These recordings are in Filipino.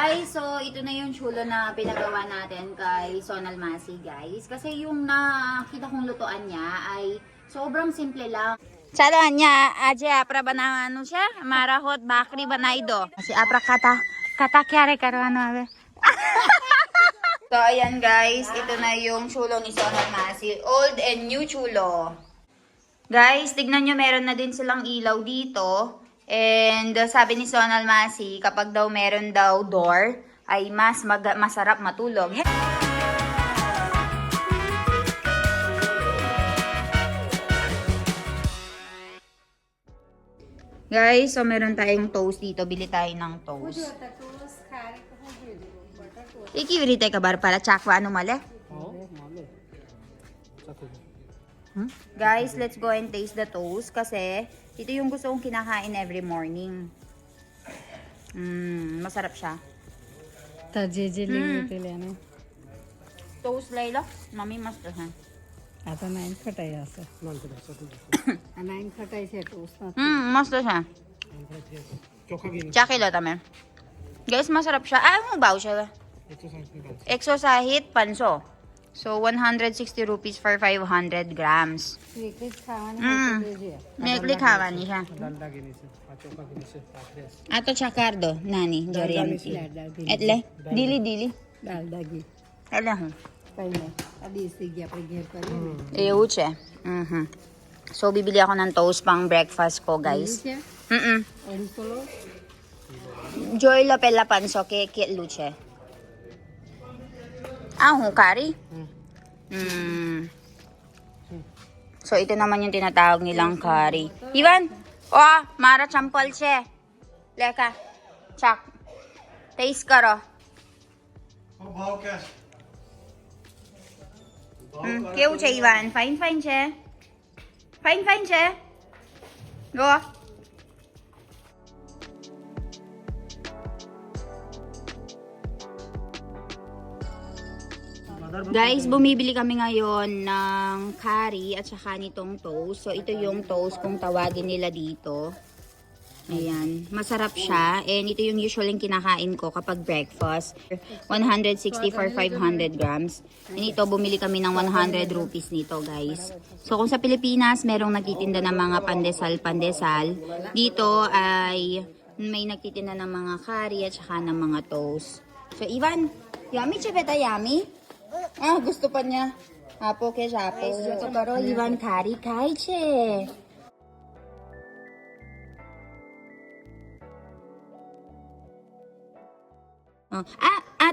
Guys, so ito na yung chulo na pinagawa natin kay Sonal Masi, guys. Kasi yung nakita kong lutuan niya ay sobrang simple lang. Chalo anya, aje apra banano siya, marahot bakri banay do. Kasi apra kata kyare karo ano abe. So ayan guys, ito na yung chulo ni Sonal Masi, old and new chulo. Guys, tignan nyo, meron na din silang ilaw dito. And sabi ni Sonal Masi, kapag daw meron daw door, ay masarap matulog. Guys, so meron tayong toast dito. Bili tayo ng toast. Iki ka bar para chakwa ano mali? Guys, let's go and taste the toast kasi ito yung gusto kong kinakain every morning. Masarap siya. Toast Layla, mami mस्त है. आता नाइन खटाई असं नाइन खटाई से टोस्ट मस्त siya. Chakilo tame. Guys, masarap siya. Ang baw siya. Exo sahit panso. So 160 rupees for 500 grams. Nekli khawani siya. Ato chakardo nani jorianti. Etle dili. Dalda ghee Etle ho. पहले अभी इसी घी अपने घेर कर Euche. So bibili ako ng toast pang breakfast ko, guys. solo Joy la pella panso ke luce. Kari. So ito naman yung tinatawag nilang curry. Ivan, mara champal siya. Leka, chak. Taste karo. Keu siya, Ivan. Fine siya. Fine siya. Go. Guys, bumibili kami ngayon ng curry at saka nitong toast. So, ito yung toast kung tawagin nila dito. Ayan. Masarap siya. And ito yung usually kinakain ko kapag breakfast. 160 for 500 grams. And ito, bumili kami ng 100 rupees nito, guys. So, kung sa Pilipinas, merong nagtitinda ng mga pandesal. Dito ay may nagtitinda ng mga curry at saka ng mga toast. So, Ivan, yummy chebeta yummy? Gusto pa niya. Apo ke sapo. So, pero Ivan curry kaiche.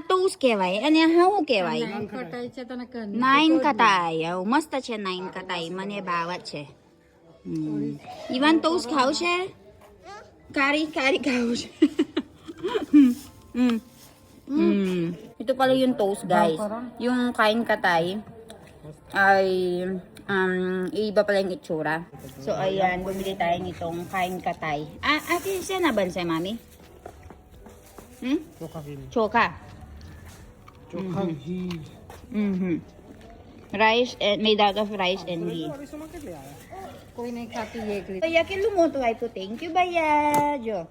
toast केवाय आणि हाऊ केवाय नाइन खटाई से तो न कर 9 કટાઈ મસ્ત છે 9 કટાઈ મને ભાવે છે ઈવાન toast ખાવ છે કારી ખાવ છે ito pala yung toast, guys. Yung kain katay ay iba pala yung itsura. So ayan, bumili tayo nitong kain katay. Ate, siya na ba siya, mami? Choka. Rice and made out of rice and ghee. कोई नहीं खाती ये एक Kaya kilumuto ay po. Thank you, Baya. Jo.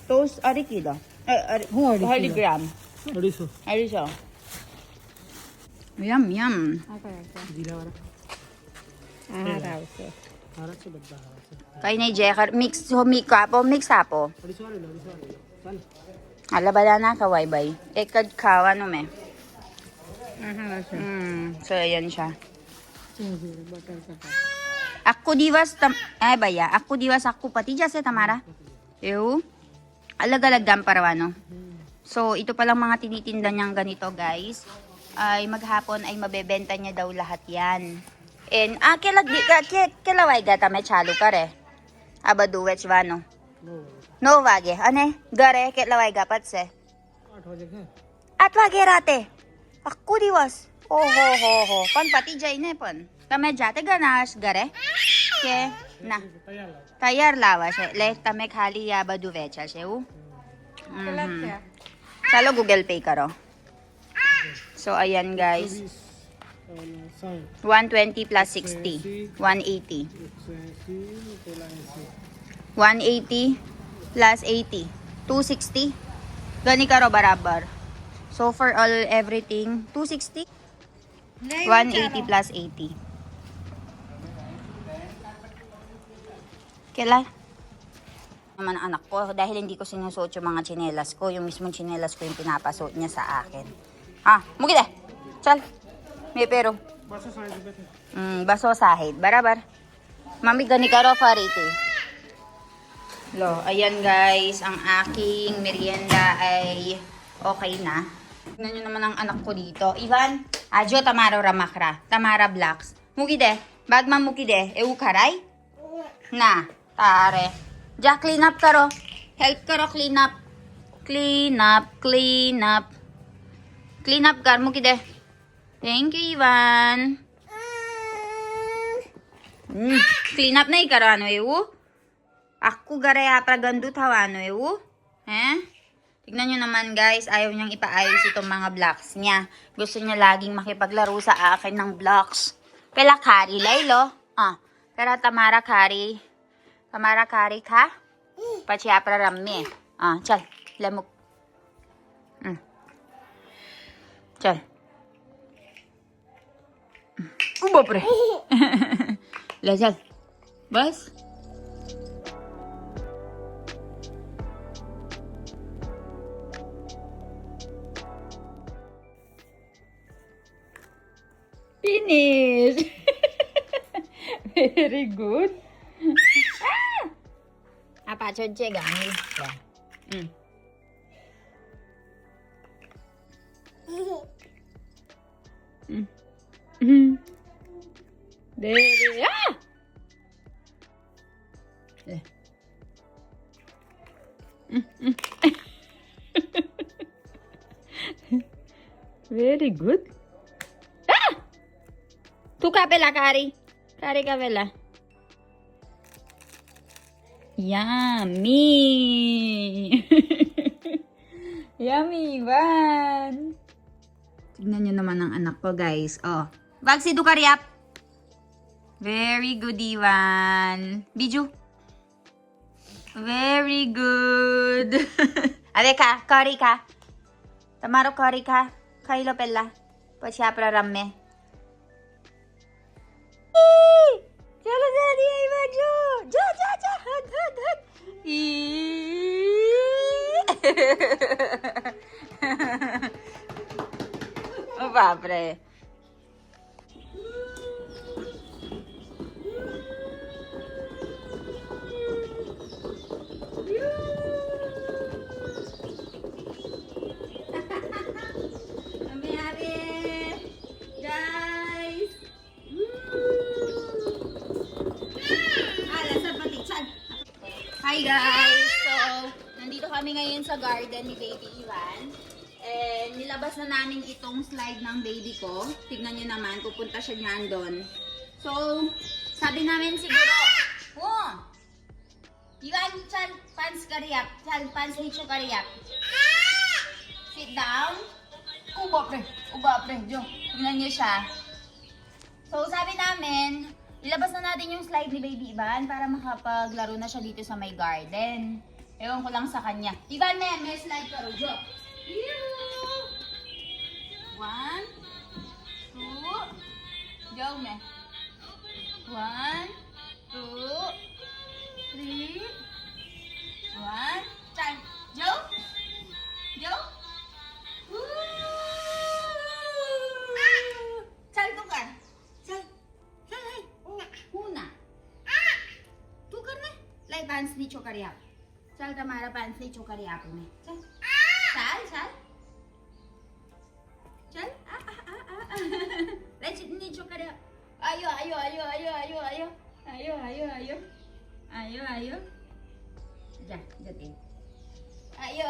Toast ari kilo. Haligram. Ariso. Yum. Kay na Jekar mix hapo. Ala bala na kaway bay. Ekad kawa no me. So ayan siya. Ako divas baya. Ako divas ako pati jase Tamara. Ew. Alag-alagam parawano. So ito palang mga tinitinda niyang ganito, guys. Ay maghapon ay mabebenta niya daw lahat 'yan. And kelaway gata me chalo kare. Aba duwech vano. No wage. Ane? Gare kelaway gapat se. 8 wage rate. Ako divas. हो पण पति जाई ने पण તમે જાતે ગનાશ ઘરે કે ના તૈયાર લાવા છે એટલે તમે ખાલી આ બધું વેચા છે એવું ચાલો Google Pay કરો. So ayan guys, 120 plus 60. 180. 180 plus 80. 260. Gani ka ro barabar. So for all everything, 260. 180 plus 80. Kailan? Naman ang anak ko dahil hindi ko sinusuot yung mga tsinelas ko. Yung mismong tsinelas ko yung pinapasuot niya sa akin. Mugid eh. Chal. May pero. Baso sahid. Barabar. Mami gani ka ro farite. Lo, ayan guys, ang aking merienda ay okay na. Tignan nyo naman ang anak ko dito. Ivan, adyo tamaro ramakra. Tamara blacks. Mugide, bagman mugide, ewu karay? Na, tare. Ja, clean up karo. Help karo, clean up. Clean up, clean up. Clean up kar, mugide. Thank you, Ivan. Clean up na ikaro, ano ewu? Ako garaya pragandut hawano ewu. Tignan nyo naman guys, ayaw niyang ipaayos itong mga blocks niya. Gusto niya laging makipaglaro sa akin ng blocks. Pela kari laylo. Pero tamara kari. Tamara kari ka? Pachiapra ramme. Chal, lamok. Chal. Ubo pre. La chal. Bas? Finish! Very good. Apa chodje gani? Dere. Very good. Tu kapela kari. Kari kapela. Yummy. Yummy, Ivan. Tignan nyo naman ang anak ko, guys. Bagsi du karyap. Very good, Ivan. Biju. Very good. Ade ka, kari ka. Tamaro kari ka. Kailo pella. Pasyapra ramme. Chalo daddy, Ivan, Jo. Jo. Hug. Oh, papre. Hi guys! So, nandito kami ngayon sa garden ni Baby Ivan. And nilabas na namin itong slide ng baby ko. Tignan nyo naman, pupunta siya dyan doon. So, sabi namin siguro, Ivan, chal, pants kariyap. Chal, pants hicho kariyap. Sit down. Uba pre, Jo. Tignan nyo siya. So, sabi namin, ilabas na natin yung slide ni Baby Ivan para makapaglaro na siya dito sa may garden. Ewan ko lang sa kanya. Ivan, may slide ka ro, Jo. 1, 2, Jo, me. 1, 2, 3, 1, Chan. Jo? Chan, tukar. Chan. Huna. Tukar na. Lai pants ni chokariap. Chal tamara pants ni chokariap में. Chal. Chal. Lai ni chokariap. Ayo. Ja, jati. Ayo.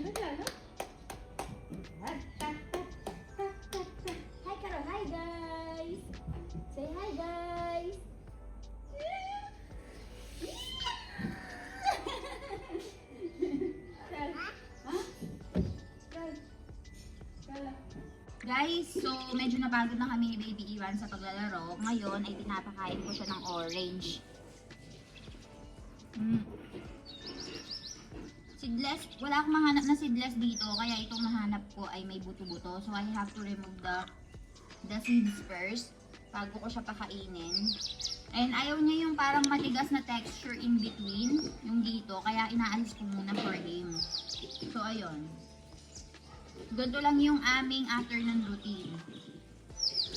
Chalo. Hi, Karo. Hi, guys. Say hi, guys. Chal. na pagod na kami ni Baby Iwan sa paglalaro. Ngayon ay pinapakain ko siya ng orange. Seedless, wala akong mahanap na seedless dito, kaya itong nahanap ko ay may buto-buto. So I have to remove the seeds first bago ko siya pakainin. And ayaw niya yung parang matigas na texture in between, yung dito, kaya inaalis ko muna for him. So ayun. Ganito lang yung aming afternoon routine.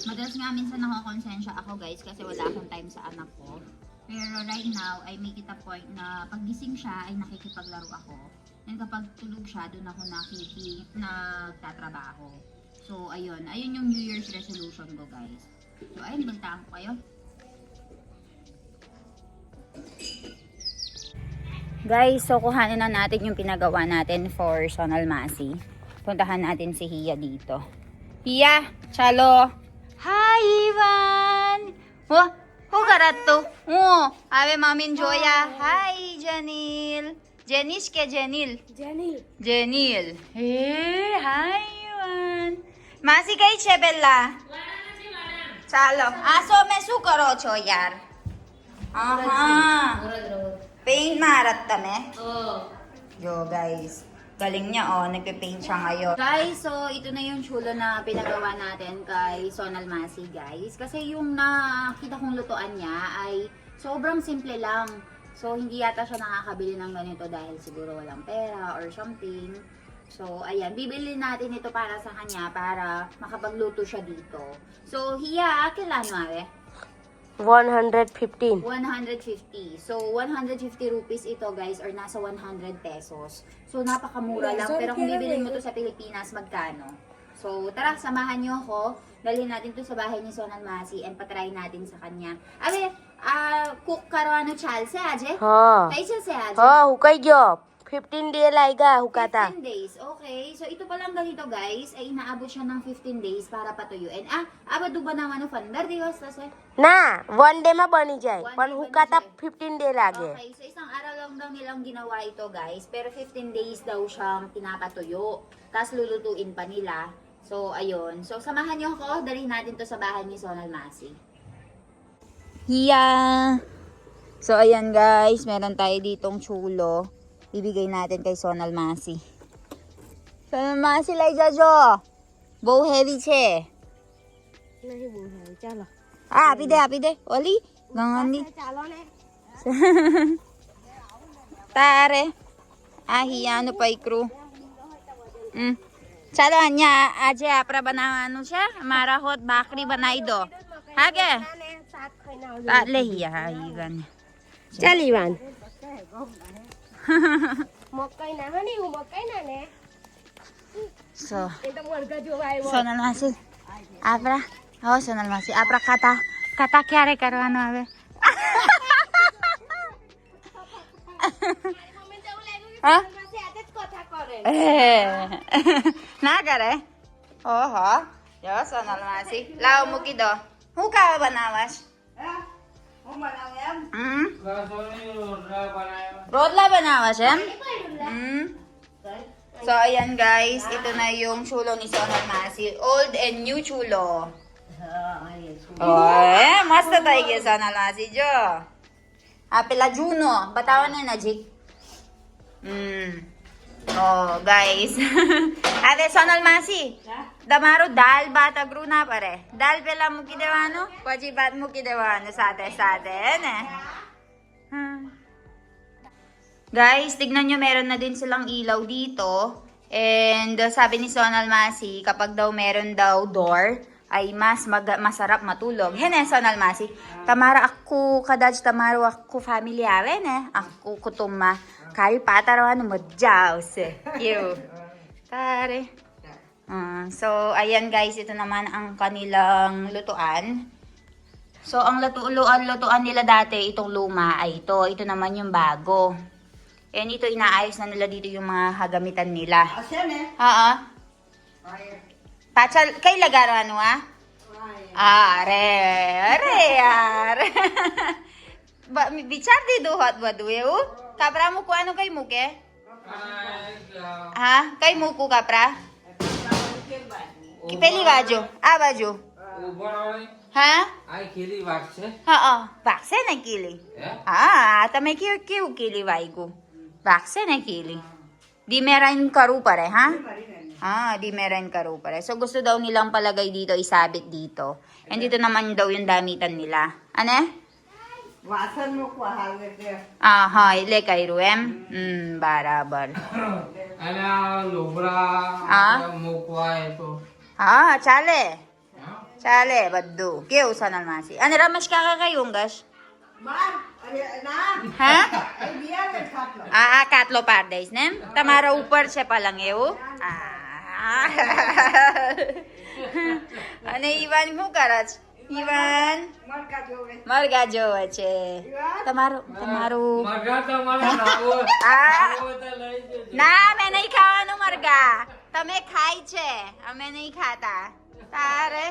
Madalas nga minsan nakakonsensya ako guys kasi wala akong time sa anak ko. Pero right now, I make it a point na pag gising siya ay nakikipaglaro ako. And kapag tulog siya, doon ako nagtatrabaho. So ayun, ayun yung New Year's resolution ko guys. So ayun, bantaan ko kayo. Guys, so kuhanin na natin yung pinagawa natin for Sonal Masi. Puntahan natin si Hia dito. Hia, chalo. Hi, Ivan. Oh, hugaratto. Oh, ave mamin Joya. Hi, Janil. Jenish ke Jenil? Jenil. Hey, hi, Ivan. Masi kઈ છે બેલા? ચાલો. આ સો મે શું કરો છો યાર? Aha. Paint marat તમે? Yo guys. Galing niya oh, nagpe-paint siya ngayon. Guys, so ito na yung chulo na pinagawa natin kay Sonal Masi guys. Kasi yung nakita kong lutuan niya ay sobrang simple lang. So hindi yata siya nakakabili ng ganito dahil siguro walang pera or something. So ayan, bibili natin ito para sa kanya para makapagluto siya dito. So Hia, kailan mo 115. 150. So, 150 rupees ito guys or nasa 100 pesos. So, napakamura lang. Pero kung bibilin mo to sa Pilipinas, magkano? So, tara, samahan nyo ako. Dalhin natin to sa bahay ni Sonal Masi and patry natin sa kanya. Abe, cook karwano chal se aje? हाँ Kaisa se aje? हाँ हुकाई गयो 15 डे लाएगा हुकाता 15 days. Okay. So, ito palang ganito guys, ay inaabot siya ng 15 days para patuyuin. Abado ba naman 15 દિવસ થશે? ना one day में बनी जाए One पर day हुकाता बनी 15 डे लागे Okay, so isang araw lang daw nilang ginawa ito guys, pero 15 days daw siyang pinapatuyo. Tapos lulutuin pa nila. So, ayun. So, samahan niyo ako, dalhin natin to sa bahay ni Sonal Masi. Hiya! So, ayan guys, meron tayo ditong chulo. Bibigay natin kay Sonal Masi. Sonal Masi, lai jajo! Bow heavy che. नहीं बोल चलो Apide, oli? Gangan di. चलो ने Tare. Hiya, ano pa ikru? Chalo, anya, aje apra banawano siya. Marahot, bakri banay do. Hage? Tatle hiya, higan. चल इवान मकई ना हनी मकई ना ने So, एकदम मुर्गा जो भाई वो Sonal Masi. Apra. Oh, Sonal Masi. Apra kata kyare karwano ave. Ha? से आदत कथा करे Na kare? Oho. Yo, Sonal Masi. Lao mo kido. Huka banawas? Rodla banawas em? So, ayan guys. Ito na yung chulo ni Sonal Masi. Old and new chulo. Oh, masta tayo kaya Sonal Masi jo. Pela Juno. Batawan na Jik. Oh, guys. Ate Sonal Masi. Damaro dal bata gruna pare. Dal pela mo kidewano? Wajibat mo kidewano sate ne. Guys, tignan nyo, meron na din silang ilaw dito. And sabi ni Sonal Masi, kapag daw meron daw door, ay mas masarap matulog. Hene, Sonal Masi. Tamara aku kadaj tamaro aku family ave ne. Aku kutuma kari patarawan mo jause. Yo. Tare. So, ayan guys, ito naman ang kanilang lutuan. So, ang lutuan nila dati, itong luma ay ito. Ito naman yung bago. And ito, inaayos na nila dito yung mga hagamitan nila. Oo. Pachal, kay lagaro ano are. Bichar di duhat ba duwe Kapra mo ko ano kay muke? Ha? Kay muku kapra? Kipeli bajo. Bajo. હા આ ખીલી વાત છે હા વાગશે ને કીલી હે હા તમે કેવું કીલી વાગ્યું વાગશે ને kili. Dimerain karupare, ha? Dimerain karupare. So, gusto daw nilang palagay dito, isabit dito. And dito naman daw yung damitan nila. Ano? વાસણ મૂકવા હાલે છે. Ile kayo, barabar. અને આ લોબડા હા? મૂકવા એ તો Chale. હા? Chale, baddu. Kew sanal masi. Ano, Ramesh, kakakayong, gash? બાર અરે ના Ha? એ બિયા ને ખાટલો Katlo pardays, ne? Tamara upar siya palang ew. Ano, Ivan mo karats? Ivan? મરકા જોવે Marga jowa che. Tamaro. મરઘા તમારે લાવો Ah, તો લઈ જજો ના, મેં નહીં ખાવાનું મરગા. તમે ખાય છે. અમે નહીં ખાતા. તારે?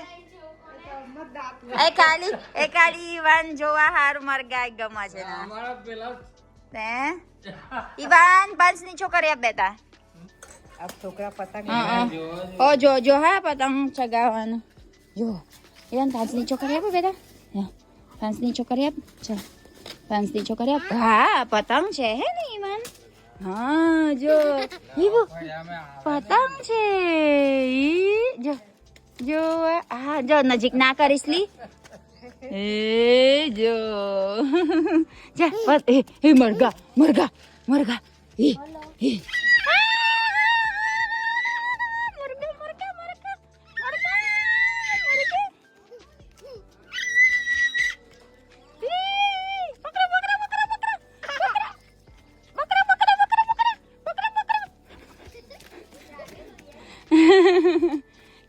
એ ખાલી Ivan જોવા હારું મરગા ગમે છે ને. અમારા પેલા હે? Ivan, પાંચ ની છોકરી આપ બેટા. આ છોકરા પતંગ જો હા પતંગ ચગાવવાનું. જો. Ivan, પાંચ ની છોકરી આપ બેટા. પાંચ ની છોકરી આપ. ચાલ. પાંચ ની છોકરી આપ. હા, પતંગ છે હે ને Ivan? હા, જો. ઈવો. પતંગ છે. જો. જો નજીક ના કરીશ લી. જો. જા બસ મરગા. મરગા.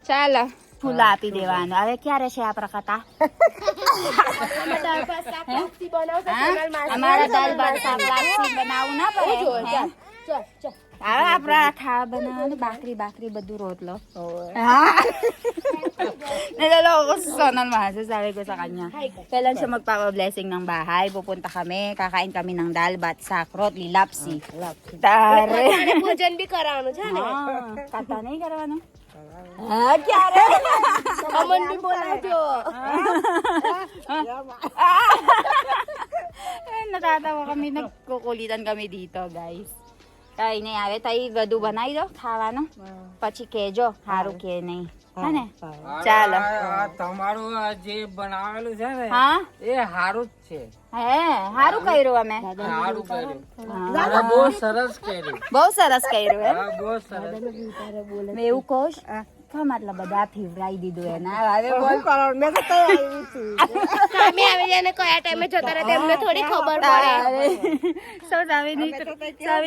ચાલો ફૂલ આપી દેવાનું હવે ક્યારે છે આપણા કથા અમારા દાલ ભાત શાક લાપસી બનાવવું ના પડે હવે આપણા ખાવા બનાવવાનું બાકરી બધું રોટલો naloloko ko sa Sonal Mahasa. Sabi ko sa kanya, kailan siya magpapa-blessing ng bahay? Pupunta kami, kakain kami ng dalbat, sakrot, lilapsi. Tare. પૂજન બી કરાવવાનું છે ને Kata નહીં કરવાનું. ક્યારે? અમન બી બોલાવજો Natatawa kami, nagkukulitan kami dito, guys. Kaya આવે તાઈ બધું બનાવી દો ખાવાનું પછી કેજો હારું કે નહીં હે ને ચાલો આ તમારું આ જે બનાવેલું છે ને હા એ હારું જ છે હે હારું કર્યું અમે હારું કર્યું અને બહુ સરસ કર્યું બહુ સરસ કર્યું એમ હા બહુ સરસ મેં એવું કહું કા મતલબ બધા ફીવરાઈ દીધું એના હવે બોલ મેં તો કઈ આવી છું સામે આવી જાય ને કયા ટાઈમે જતા રહે તેમને થોડી ખબર પડે so sabi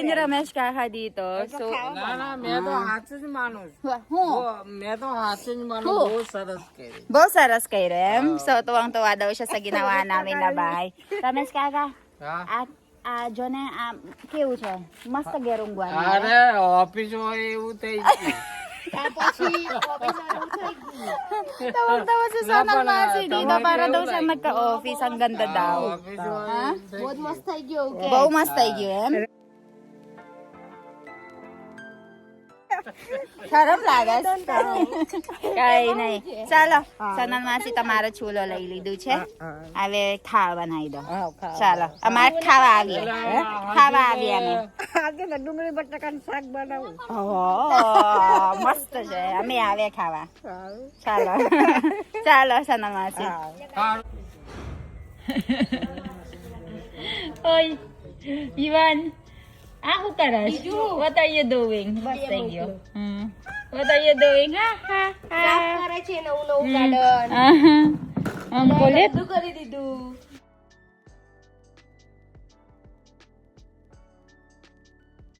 ni Ramesh kaka dito so ના ના મેં તો હાથ જ માનું છું હું મેં તો હાથ જ માનું બહુ સરસ કર્યું બહુ સરસ કર્યું એમ so tuwang-tuwa daw siya sa ginawa namin na bahay Ramesh kaka હા જો ને આ કેવું છે મસ્ત ઘેરું ગવાનું અરે ઓફિસ હોય એવું થઈ ગયું Tawang-tawa si Sonal Masi dito para daw siya magka-office. Ang ganda daw. Office હોય એવું થઈ બહુ જ મસ્ત થઈ ગયું બહુ મસ્ત થઈ ગયું એમ. ખરાબ લાગે કઈ નહીં ચાલો Sonal Masi તમારો છુલો લઈ લીધું છે હવે ખાવા બનાવી દો ચાલો અમારે ખાવા આવીએ અમે આજે તો ડુંગળી બટાકાનું શાક બનાવું મસ્ત છે અમે આવે ખાવા ચાલો Sonal Masi હારું. Oy, Ivan. Ako karas. What are you doing? Bas thank you. What are you doing? Ha ha સાફ ha. કરે છે નવું ગાર્ડન Ang kulit. કરી દીધું